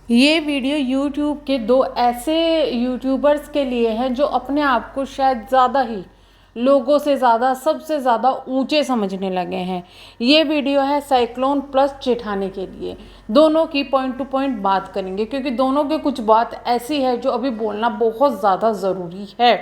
ये video YouTube के दो ऐसे यूट्यूबर्स के लिए है जो अपने आप को शायद ज़्यादा ही लोगों से ज़्यादा सबसे ज़्यादा ऊंचे समझने लगे हैं। ये वीडियो है साइक्लोन प्लस जेठानी के लिए। दोनों की पॉइंट टू पॉइंट बात करेंगे क्योंकि दोनों की कुछ बात ऐसी है जो अभी बोलना बहुत ज़्यादा ज़रूरी है।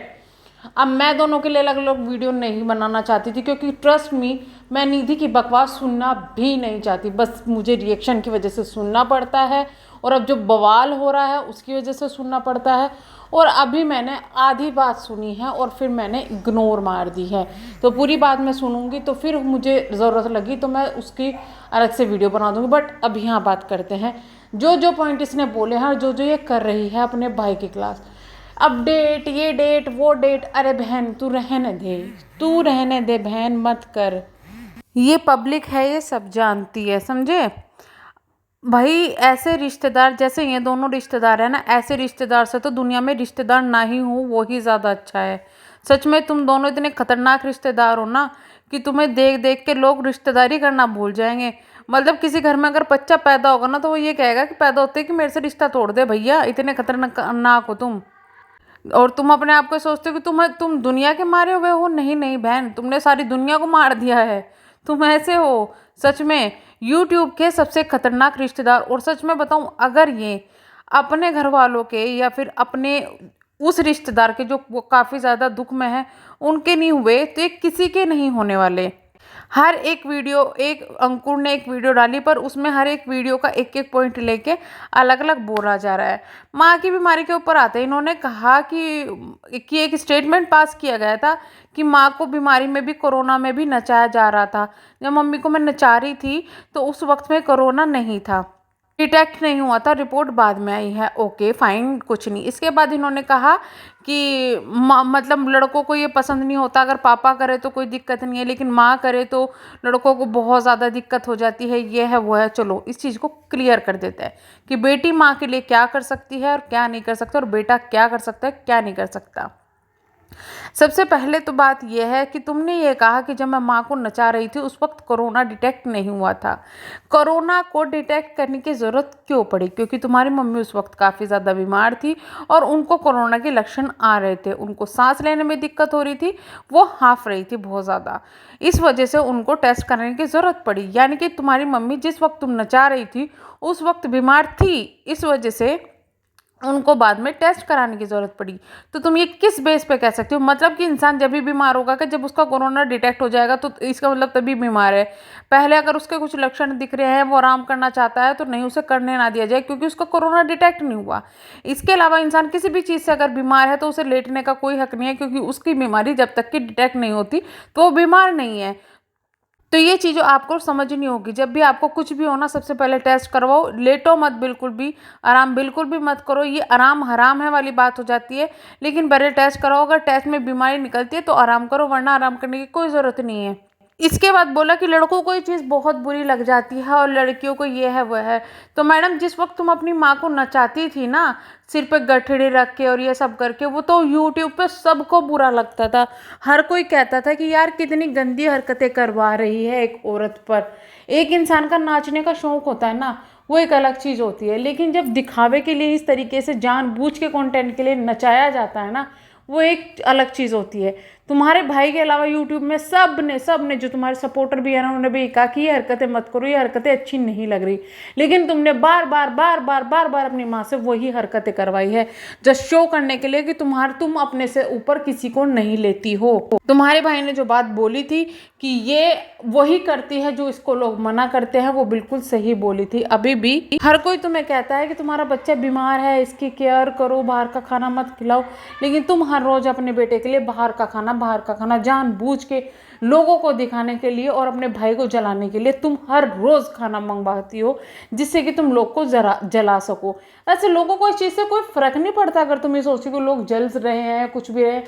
अब मैं दोनों के लिए अलग अलग वीडियो नहीं बनाना चाहती थी क्योंकि ट्रस्ट मी, मैं निधि की बकवास सुनना भी नहीं चाहती, बस मुझे रिएक्शन की वजह से सुनना पड़ता है और अब जो बवाल हो रहा है उसकी वजह से सुनना पड़ता है। और अभी मैंने आधी बात सुनी है और फिर मैंने इग्नोर मार दी है, तो पूरी बात मैं सुनूंगी तो फिर मुझे ज़रूरत लगी तो मैं उसकी अलग से वीडियो बना दूंगी। बट अभी यहाँ बात करते हैं जो जो पॉइंट इसने बोले हैं और जो जो ये कर रही है अपने भाई की क्लास। अपडेट, ये डेट वो डेट, अरे बहन तू रहने दे, तू रहने दे बहन, मत कर। ये पब्लिक है, ये सब जानती है, समझे भाई। ऐसे रिश्तेदार जैसे ये दोनों रिश्तेदार है ना, ऐसे रिश्तेदार से तो दुनिया में रिश्तेदार ना ही हो वो ही ज़्यादा अच्छा है। सच में तुम दोनों इतने खतरनाक रिश्तेदार हो ना कि तुम्हें देख देख के लोग रिश्तेदारी करना भूल जाएंगे। मतलब किसी घर में अगर बच्चा पैदा होगा ना तो वो ये कहेगा कि पैदा होते कि मेरे से रिश्ता तोड़ दे भैया, इतने खतरनाक हो तुम। और तुम अपने आप को सोचते हो कि तुम दुनिया के मारे हुए हो। नहीं नहीं बहन, तुमने सारी दुनिया को मार दिया है, तुम ऐसे हो सच में। यूट्यूब के सबसे खतरनाक रिश्तेदार। और सच में बताऊं, अगर ये अपने घर वालों के या फिर अपने उस रिश्तेदार के जो वो काफ़ी ज़्यादा दुख में है उनके नहीं हुए तो ये किसी के नहीं होने वाले। हर एक वीडियो, एक अंकुर ने एक वीडियो डाली पर उसमें हर एक वीडियो का एक एक पॉइंट लेके अलग अलग बोला जा रहा है। माँ की बीमारी के ऊपर आते इन्होंने कहा कि एक स्टेटमेंट पास किया गया था कि माँ को बीमारी में भी कोरोना में भी नचाया जा रहा था। जब मम्मी को मैं नचा रही थी तो उस वक्त में कोरोना नहीं था, डिटेक्ट नहीं हुआ था, रिपोर्ट बाद में आई है। ओके फाइन, कुछ नहीं। इसके बाद इन्होंने कहा कि मतलब लड़कों को ये पसंद नहीं होता, अगर पापा करे तो कोई दिक्कत नहीं है लेकिन माँ करे तो लड़कों को बहुत ज़्यादा दिक्कत हो जाती है, ये है वो है। चलो इस चीज़ को क्लियर कर देते हैं कि बेटी माँ के लिए क्या कर सकती है और क्या नहीं कर सकता और बेटा क्या कर सकता है क्या नहीं कर सकता। सबसे पहले तो बात यह है कि तुमने ये कहा कि जब मैं माँ को नचा रही थी उस वक्त कोरोना डिटेक्ट नहीं हुआ था। कोरोना को डिटेक्ट करने की ज़रूरत क्यों पड़ी? क्योंकि तुम्हारी मम्मी उस वक्त काफ़ी ज़्यादा बीमार थी और उनको कोरोना के लक्षण आ रहे थे, उनको सांस लेने में दिक्कत हो रही थी, वो हाँफ रही थी बहुत ज़्यादा। इस वजह से उनको टेस्ट करने की ज़रूरत पड़ी। यानी कि तुम्हारी मम्मी जिस वक्त तुम नचा रही थी उस वक्त बीमार थी, इस वजह से उनको बाद में टेस्ट कराने की ज़रूरत पड़ी। तो तुम ये किस बेस पे कह सकते हो? मतलब कि इंसान जब भी बीमार होगा कि जब उसका कोरोना डिटेक्ट हो जाएगा तो इसका मतलब तभी बीमार है। पहले अगर उसके कुछ लक्षण दिख रहे हैं, वो आराम करना चाहता है तो नहीं, उसे करने ना दिया जाए क्योंकि उसका कोरोना डिटेक्ट नहीं हुआ। इसके अलावा इंसान किसी भी चीज़ से अगर बीमार है तो उसे लेटने का कोई हक नहीं है क्योंकि उसकी बीमारी जब तक कि डिटेक्ट नहीं होती तो वो बीमार नहीं है। तो ये चीज़ें आपको समझनी होगी। जब भी आपको कुछ भी होना सबसे पहले टेस्ट करवाओ, लेटो मत बिल्कुल भी, आराम बिल्कुल भी मत करो। ये आराम हराम है वाली बात हो जाती है, लेकिन पहले टेस्ट कराओ। अगर टेस्ट में बीमारी निकलती है तो आराम करो, वरना आराम करने की कोई ज़रूरत नहीं है। इसके बाद बोला कि लड़कों को ये चीज़ बहुत बुरी लग जाती है और लड़कियों को ये है वो है। तो मैडम जिस वक्त तुम अपनी माँ को नचाती थी ना, सिर पे गठड़ी रख के और ये सब करके, वो तो यूट्यूब पे सबको बुरा लगता था। हर कोई कहता था कि यार कितनी गंदी हरकतें करवा रही है एक औरत पर। एक इंसान का नाचने का शौक होता है ना, वो एक अलग चीज़ होती है, लेकिन जब दिखावे के लिए इस तरीके से जानबूझ के कंटेंट के लिए नचाया जाता है ना, वो एक अलग चीज़ होती है। तुम्हारे भाई के अलावा यूट्यूब में सब ने जो तुम्हारे सपोर्टर भी है ना, उन्होंने भी कहा कि ये हरकतें मत करो, ये हरकतें अच्छी नहीं लग रही, लेकिन तुमने बार बार अपनी माँ से वही हरकतें करवाई है जस्ट शो करने के लिए कि तुम अपने से ऊपर किसी को नहीं लेती हो। तुम्हारे भाई ने जो बात बोली थी कि ये वही करती है जो इसको लोग मना करते हैं, वो बिल्कुल सही बोली थी। अभी भी हर कोई तुम्हें कहता है कि तुम्हारा बच्चा बीमार है, इसकी केयर करो, बाहर का खाना मत खिलाओ, लेकिन तुम हर रोज अपने बेटे के लिए बाहर का खाना जानबूझ के लोगों को दिखाने के लिए और अपने भाई को जलाने के लिए तुम हर रोज खाना मंगवाती हो, जिससे कि तुम लोग को जला सको। ऐसे लोगों को इस चीज़ से कोई फर्क नहीं पड़ता। अगर तुम ये सोचो कि लोग जल रहे हैं कुछ भी रहे,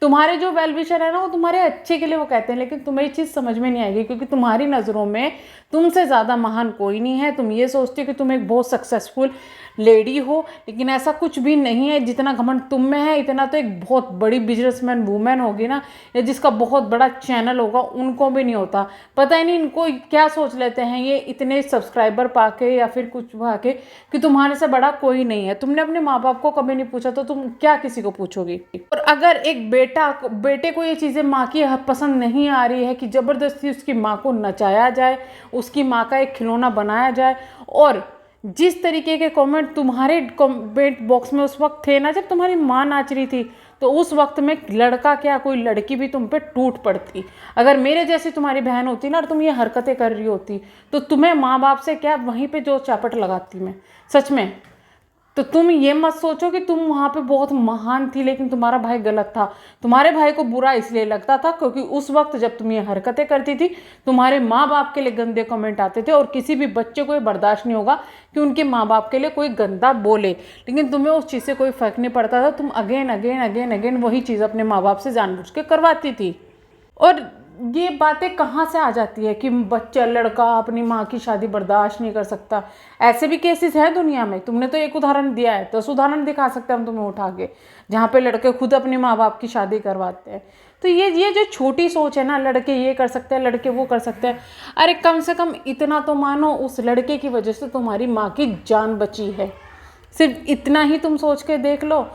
तुम्हारे जो वेल विशर है ना, वो तुम्हारे अच्छे के लिए वो कहते हैं, लेकिन तुम्हें ये चीज़ समझ में नहीं आएगी क्योंकि तुम्हारी नज़रों में तुमसे ज़्यादा महान कोई नहीं है। तुम ये सोचते हो कि तुम एक बहुत सक्सेसफुल लेडी हो, लेकिन ऐसा कुछ भी नहीं है। जितना घमंड तुम में है इतना तो एक बहुत बड़ी बिजनेसमैन वूमेन होगी ना, या जिसका बहुत बड़ा चैनल होगा उनको भी नहीं होता। पता ही नहीं इनको क्या सोच लेते हैं ये इतने सब्सक्राइबर पाके या फिर कुछ पाके कि तुम्हारे से बड़ा कोई नहीं है। तुमने अपने माँ बाप को कभी नहीं पूछा तो तुम क्या किसी को पूछोगी। और अगर एक बेटे को ये चीज़ें माँ की पसंद नहीं आ रही है कि ज़बरदस्ती उसकी माँ को नचाया जाए, उसकी माँ का एक खिलौना बनाया जाए, और जिस तरीके के कमेंट तुम्हारे कमेंट बॉक्स में उस वक्त थे ना, जब तुम्हारी माँ नाच रही थी, तो उस वक्त में लड़का क्या कोई लड़की भी तुम पे टूट पड़ती। अगर मेरे जैसी तुम्हारी बहन होती ना और तुम ये हरकतें कर रही होती तो तुम्हें माँ बाप से क्या वहीं पे जो चापट लगाती मैं, सच में। तो तुम ये मत सोचो कि तुम वहाँ पे बहुत महान थी लेकिन तुम्हारा भाई गलत था। तुम्हारे भाई को बुरा इसलिए लगता था क्योंकि उस वक्त जब तुम ये हरकतें करती थी तुम्हारे माँ बाप के लिए गंदे कमेंट आते थे, और किसी भी बच्चे को ये बर्दाश्त नहीं होगा कि उनके माँ बाप के लिए कोई गंदा बोले। लेकिन तुम्हें उस चीज़ से कोई फ़र्क नहीं पड़ता था, तुम अगेन अगेन अगेन अगेन वही चीज़ अपने माँ बाप से जानबूझ के करवाती थी। और ये बातें कहाँ से आ जाती है कि बच्चा लड़का अपनी माँ की शादी बर्दाश्त नहीं कर सकता। ऐसे भी केसेस हैं दुनिया में। तुमने तो एक उदाहरण दिया है, 10 उदाहरण दिखा सकते हैं हम तुम्हें उठा के, जहाँ पे लड़के खुद अपने माँ बाप की शादी करवाते हैं। तो ये जो छोटी सोच है ना, लड़के ये कर सकते हैं, लड़के वो कर सकते हैं, अरे कम से कम इतना तो मानो उस लड़के की वजह से तुम्हारी माँ की जान बची है। सिर्फ इतना ही तुम सोच के देख लो।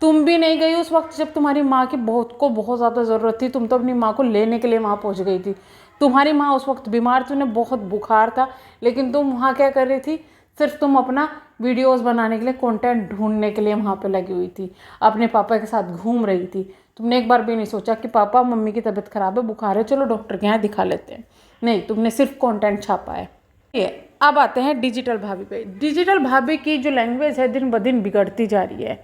तुम भी नहीं गई उस वक्त जब तुम्हारी माँ की बहुत ज़्यादा ज़रूरत थी। तुम तो अपनी माँ को लेने के लिए वहाँ पहुँच गई थी। तुम्हारी माँ उस वक्त बीमार थी, उन्हें बहुत बुखार था, लेकिन तुम वहाँ क्या कर रही थी? सिर्फ तुम अपना वीडियोस बनाने के लिए, कंटेंट ढूंढने के लिए वहाँ पे लगी हुई थी, अपने पापा के साथ घूम रही थी। तुमने एक बार भी नहीं सोचा कि पापा मम्मी की तबीयत ख़राब है, बुखार है, चलो डॉक्टर के यहाँ दिखा लेते हैं। नहीं, तुमने सिर्फ कंटेंट छापा है। अब आते हैं डिजिटल भाभी पे। डिजिटल भाभी की जो लैंग्वेज है दिन ब दिन बिगड़ती जा रही है।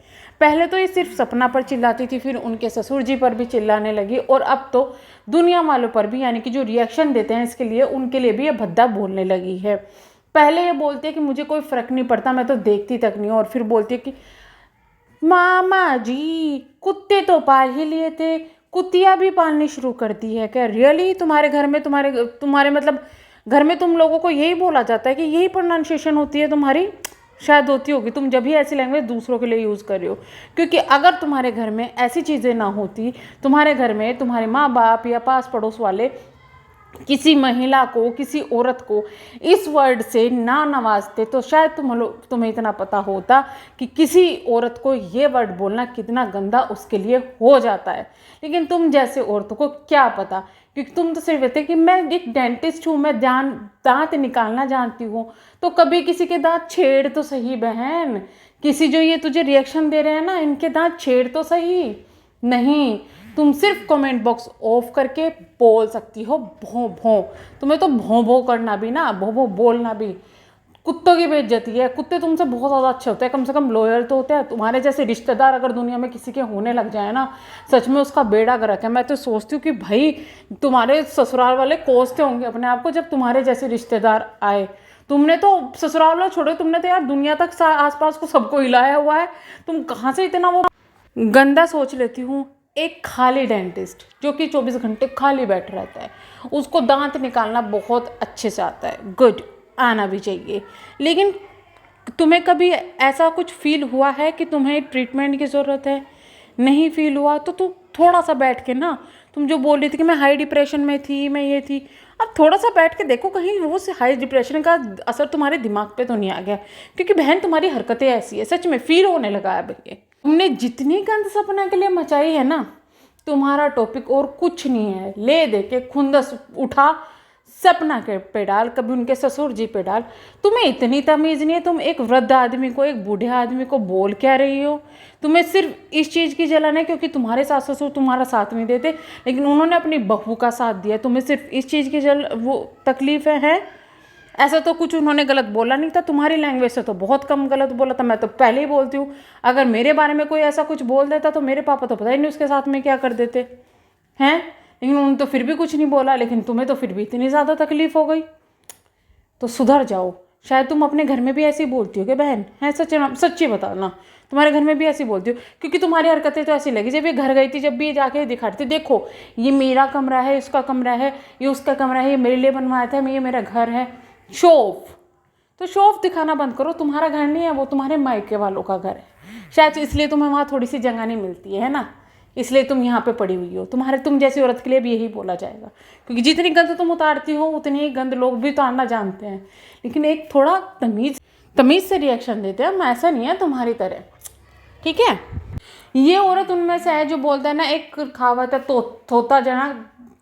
पहले तो ये सिर्फ सपना पर चिल्लाती थी, फिर उनके ससुर जी पर भी चिल्लाने लगी, और अब तो दुनिया वालों पर भी, यानी कि जो रिएक्शन देते हैं इसके लिए, उनके लिए भी ये भद्दा बोलने लगी है। पहले ये बोलती है कि मुझे कोई फ़र्क नहीं पड़ता, मैं तो देखती तक नहीं हूँ, और फिर बोलती है कि मामा जी कुत्ते तो पाल ही लिए थे, कुत्तियाँ भी पालनी शुरू कर दी है क्या? रियली? तुम्हारे घर में तुम्हारे मतलब घर में तुम लोगों को यही बोला जाता है कि यही प्रोनाउंसिएशन होती है तुम्हारी? शायद होती होगी, तुम जब भी ऐसी लैंग्वेज दूसरों के लिए यूज़ कर रहे हो। क्योंकि अगर तुम्हारे घर में ऐसी चीज़ें ना होती, तुम्हारे घर में तुम्हारे माँ बाप या पास पड़ोस वाले किसी महिला को, किसी औरत को इस वर्ड से ना नवाजते, तो शायद तुम्हें इतना पता होता कि किसी औरत को ये वर्ड बोलना कितना गंदा उसके लिए हो जाता है। लेकिन तुम जैसे औरतों को क्या पता, क्योंकि तुम तो सिर्फ कहते कि मैं एक डेंटिस्ट हूँ, मैं दांत निकालना जानती हूँ। तो कभी किसी के दांत छेड़ तो सही बहन। किसी जो ये तुझे रिएक्शन दे रहे हैं ना, इनके दांत छेड़ तो सही। नहीं, तुम सिर्फ कमेंट बॉक्स ऑफ करके बोल सकती हो भों भों। तुम्हें तो भों भों करना भी ना, भों भों बोलना भी कुत्तों की बेइज्जती है। कुत्ते तुमसे बहुत ज़्यादा अच्छे होते हैं, कम से कम लॉयल तो होते हैं। तुम्हारे जैसे रिश्तेदार अगर दुनिया में किसी के होने लग जाए ना, सच में उसका बेड़ा गर्क है। मैं तो सोचती हूँ कि भाई तुम्हारे ससुराल वाले कोसते होंगे अपने आप को जब तुम्हारे जैसे रिश्तेदार आए। तुमने तो ससुराल वाला छोड़ो, तुमने तो यार दुनिया तक आसपास को सबको हिलाया हुआ है। तुम कहाँ से इतना वो गंदा सोच लेती हूँ। एक खाली डेंटिस्ट जो कि 24 घंटे खाली बैठ रहता है, उसको दांत निकालना बहुत अच्छे से आता है, गुड, आना भी चाहिए। लेकिन तुम्हें कभी ऐसा कुछ फील हुआ है कि तुम्हें ट्रीटमेंट की ज़रूरत है? नहीं फील हुआ तो तुम थोड़ा सा बैठ के ना, तुम जो बोल रही थी कि मैं हाई डिप्रेशन में थी, मैं ये थी, अब थोड़ा सा बैठ के देखो कहीं वो से हाई डिप्रेशन का असर तुम्हारे दिमाग पे तो नहीं आ गया। क्योंकि बहन तुम्हारी हरकतें ऐसी है, सच में फील होने लगा है भैया। तुमने जितनी गंद सपना के लिए मचाई है ना, तुम्हारा टॉपिक और कुछ नहीं है। ले दे के खुंदस उठा सपना के पे डाल, कभी उनके ससुर जी पे डाल। तुम्हें इतनी तमीज़ नहीं है, तुम एक वृद्ध आदमी को, एक बूढ़े आदमी को बोल क्या रही हो? तुम्हें सिर्फ इस चीज़ की जलन है क्योंकि तुम्हारे सास ससुर तुम्हारा साथ नहीं देते, लेकिन उन्होंने अपनी बहू का साथ दिया। तुम्हें सिर्फ इस चीज़ की वो तकलीफ है? ऐसा तो कुछ उन्होंने गलत बोला नहीं था, तुम्हारी लैंग्वेज से तो बहुत कम गलत बोला था। मैं तो पहले ही बोलती हूँ, अगर मेरे बारे में कोई ऐसा कुछ बोल देता तो मेरे पापा तो पता ही नहीं उसके साथ में क्या कर देते हैं। लेकिन उन्होंने तो फिर भी कुछ नहीं बोला, लेकिन तुम्हें तो फिर भी इतनी ज़्यादा तकलीफ हो गई। तो सुधर जाओ। शायद तुम अपने घर में भी ऐसी बोलती हो कि बहन है, सच्ची बताओ ना, तुम्हारे घर में भी ऐसी बोलती हो? क्योंकि तुम्हारी हरकतें तो ऐसी लगी जब ये घर गई थी, जब भी ये जाके दिखाती थी, देखो ये मेरा कमरा है, इसका कमरा है, ये उसका कमरा है, ये मेरे लिए बनवाया था, ये मेरा घर है। शो ऑफ, तो शो ऑफ दिखाना बंद करो। तुम्हारा घर नहीं है, वो तुम्हारे मायके वालों का घर है। शायद इसलिए तुम्हें वहाँ थोड़ी सी जगह नहीं मिलती है ना, इसलिए तुम यहाँ पे पड़ी हुई हो। तुम जैसी औरत के लिए भी यही बोला जाएगा, क्योंकि जितनी गंद तुम उतारती हो उतनी ही गंद लोग भी उतारना जानते हैं, लेकिन एक थोड़ा तमीज़ से रिएक्शन देते हैं हम, ऐसा नहीं है तुम्हारी तरह, ठीक है। ये औरत उनमें से है जो बोलता है ना, एक कहावत है, थोता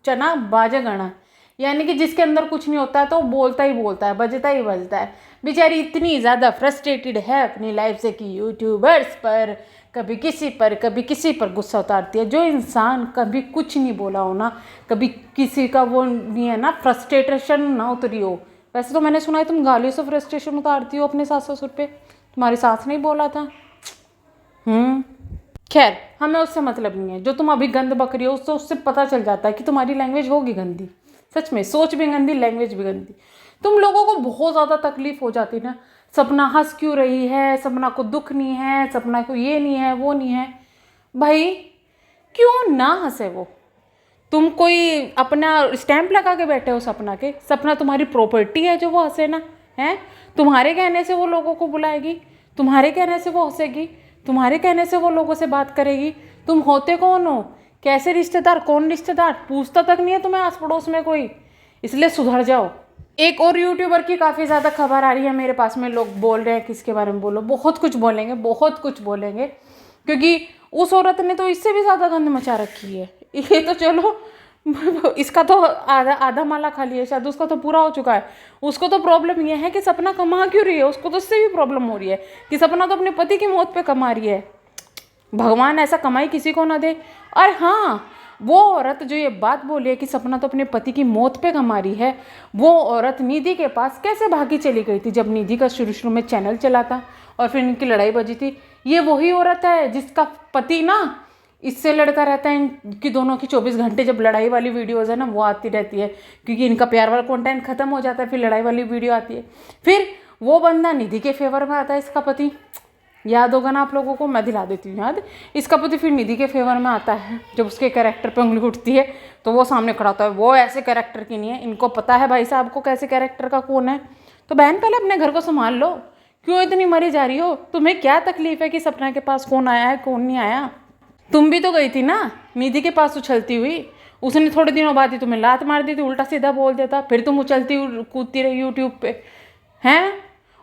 चना बाजे गणा, यानी कि जिसके अंदर कुछ नहीं होता है तो बोलता ही बोलता है, बजता ही बजता है। बेचारी इतनी ज़्यादा फ्रस्ट्रेटेड है अपनी लाइफ से कि यूट्यूबर्स पर कभी किसी पर गुस्सा उतारती है। जो इंसान कभी कुछ नहीं बोला हो ना, कभी किसी का वो नहीं है ना, फ्रस्ट्रेशन ना उतरी हो। वैसे तो मैंने सुना है तुम गालियों से फ्रस्ट्रेशन उतारती हो अपने सास ससुर पे, तुम्हारी सास नहीं बोला था। खैर, हमें उससे मतलब नहीं है। जो तुम अभी गंद बक रही हो उससे पता चल जाता है कि तुम्हारी लैंग्वेज होगी गंदी, सच में, सोच भी गंदी, लैंग्वेज भी गंदी। तुम लोगों को बहुत ज़्यादा तकलीफ हो जाती ना, सपना हंस क्यों रही है, सपना को दुख नहीं है, सपना को ये नहीं है वो नहीं है। भाई क्यों ना हंसे वो, तुम कोई अपना स्टैंप लगा के बैठे हो सपना के? सपना तुम्हारी प्रॉपर्टी है जो वो हंसे ना, है? तुम्हारे कहने से वो लोगों को बुलाएगी, तुम्हारे कहने से वो हंसेगी, तुम्हारे कहने से वो लोगों से बात करेगी। तुम होते कौन हो, कैसे रिश्तेदार, कौन रिश्तेदार, पूछता तक नहीं है तुम्हें आस पड़ोस में कोई। इसलिए सुधर जाओ। एक और यूट्यूबर की काफ़ी ज़्यादा खबर आ रही है मेरे पास में, लोग बोल रहे हैं किसके बारे में बोलो, बहुत कुछ बोलेंगे, क्योंकि उस औरत ने तो इससे भी ज़्यादा गंद मचा रखी है। ये तो चलो इसका तो आधा माला खाली है शायद, उसका तो पूरा हो चुका है। उसको तो प्रॉब्लम ये है कि सपना कमा क्यों रही है, उसको तो इससे भी प्रॉब्लम हो रही है कि सपना तो अपने पति की मौत पे कमा रही है। भगवान ऐसा कमाई किसी को ना दे। और हाँ, वो औरत जो ये बात बोली है कि सपना तो अपने पति की मौत पे कमा रही है, वो औरत निधि के पास कैसे भागी चली गई थी जब निधि का शुरू में चैनल चला था और फिर इनकी लड़ाई बजी थी। ये वही औरत है जिसका पति ना इससे लड़ता रहता है, इनकी दोनों की 24 घंटे जब लड़ाई वाली वीडियोज़ है ना वो आती रहती है, क्योंकि इनका प्यार वाला कंटेंट खत्म हो जाता है, फिर लड़ाई वाली वीडियो आती है। फिर वो बंदा निधि के फेवर में आता है, इसका पति, याद होगा ना आप लोगों को, मैं दिला देती हूँ याद। इसका पति फिर निधि के फेवर में आता है। जब उसके कैरेक्टर पे उंगली उठती है तो वो सामने खड़ा होता है, वो ऐसे कैरेक्टर की नहीं है, इनको पता है भाई साहब को कैसे कैरेक्टर का कौन है। तो बहन पहले अपने घर को संभाल लो, क्यों इतनी मरी जा रही हो? तुम्हें क्या तकलीफ है कि सपना के पास कौन आया है कौन नहीं आया? तुम भी तो गई थी ना निधि के पास उछलती हुई, उसने थोड़े दिनों बाद ही तुम्हें लात मार दी थी, उल्टा सीधा बोल देता, फिर तुम उछलती कूदती रही यूट्यूब पे, हैं?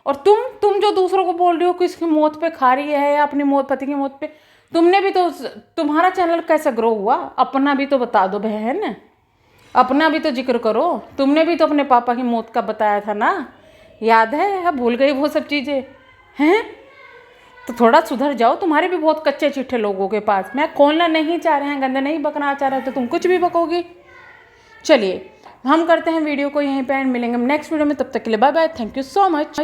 और तुम जो दूसरों को बोल रही हो कि इसकी मौत पे खा रही है या अपनी पति की मौत पे, तुमने भी तो, तुम्हारा चैनल कैसे ग्रो हुआ? अपना भी तो बता दो बहन, अपना भी तो जिक्र करो। तुमने भी तो अपने पापा की मौत का बताया था ना, याद है या भूल गई वो सब चीज़ें, हैं? तो थोड़ा सुधर जाओ, तुम्हारे भी बहुत कच्चे चिट्ठे लोगों के पास। मैं खोलना नहीं चाह रहे हैं, गंदे नहीं बकना चाह रहे तो तुम कुछ भी बकोगी। चलिए हम करते हैं वीडियो को यहीं पे एंड, मिलेंगे नेक्स्ट वीडियो में, तब तक के लिए bye bye, thank you so much.